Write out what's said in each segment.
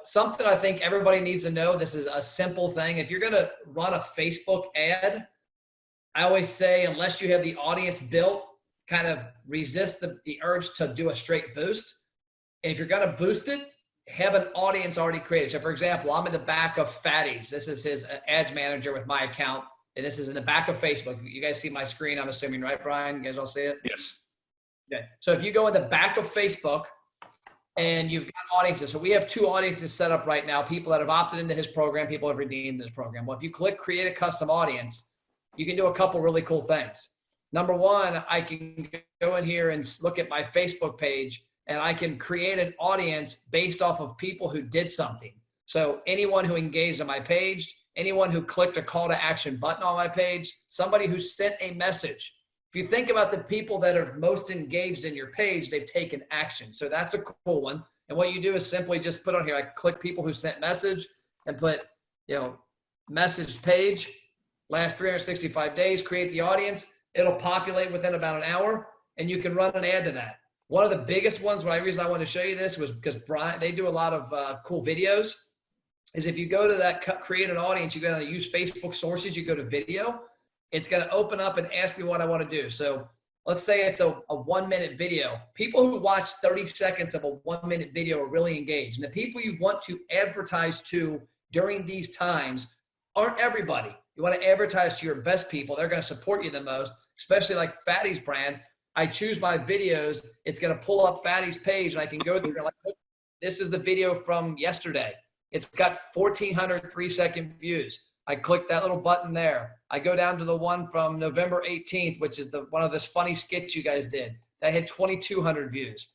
something I think everybody needs to know, this is a simple thing. If you're going to run a Facebook ad, I always say, unless you have the audience built, kind of resist the urge to do a straight boost. And if you're going to boost it, have an audience already created. So for example, I'm in the back of Fatty's. This is his ads manager with my account. And this is in the back of Facebook. You guys see my screen, I'm assuming, right, Brian? You guys all see it? Yes. Okay. So if you go in the back of Facebook and you've got audiences. So we have 2 audiences set up right now. People that have opted into his program, people have redeemed this program. Well, if you click create a custom audience, you can do a couple really cool things. Number one, I can go in here and look at my Facebook page, and I can create an audience based off of people who did something. So anyone who engaged on my page, anyone who clicked a call to action button on my page, somebody who sent a message. If you think about the people that are most engaged in your page, they've taken action. So that's a cool one. And what you do is simply just put on here, I click people who sent message and put, message page, last 365 days, create the audience. It'll populate within about an hour, and you can run an ad to that. One of the biggest ones, the reason I wanted to show you this was because Brian, they do a lot of cool videos, is if you go to that create an audience, you go to use Facebook sources, you go to video, it's going to open up and ask me what I want to do. So let's say it's a 1-minute video. People who watch 30 seconds of a 1-minute video are really engaged. And the people you want to advertise to during these times aren't everybody. You want to advertise to your best people. They're going to support you the most, especially like Fatty's brand. I choose my videos. It's going to pull up Fatty's page, and I can go through and like, look, this is the video from yesterday. It's got 1,400 3-second views. I click that little button there. I go down to the one from November 18th, which is one of those funny skits you guys did. That had 2,200 views.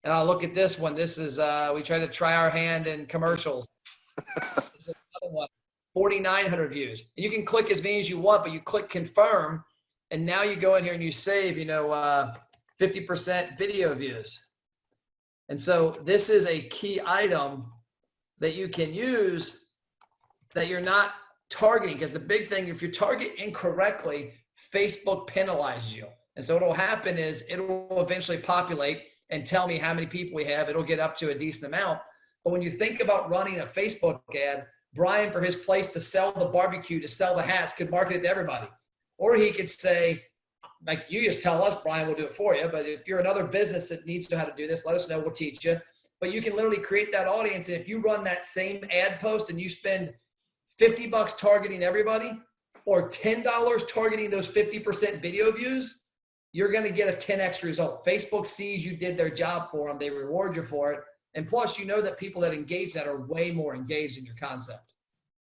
And I look at this one. This is, we tried to try our hand in commercials. This is another one, 4,900 views. And you can click as many as you want, but you click confirm. And now you go in here and you save, 50% video views. And so this is a key item that you can use that you're not targeting, because the big thing, if you target incorrectly, Facebook penalizes you. And so what will happen is it will eventually populate and tell me how many people we have. It'll get up to a decent amount. But when you think about running a Facebook ad, Brian, for his place to sell the barbecue, to sell the hats, could market it to everybody. Or he could say, like, you just tell us, Brian, we'll do it for you. But if you're another business that needs to know how to do this, let us know, we'll teach you. But you can literally create that audience. And if you run that same ad post and you spend $50 targeting everybody, or $10 targeting those 50% video views, you're going to get a 10x result. Facebook sees you did their job for them. They reward you for it. And plus, that people that engage that are way more engaged in your concept.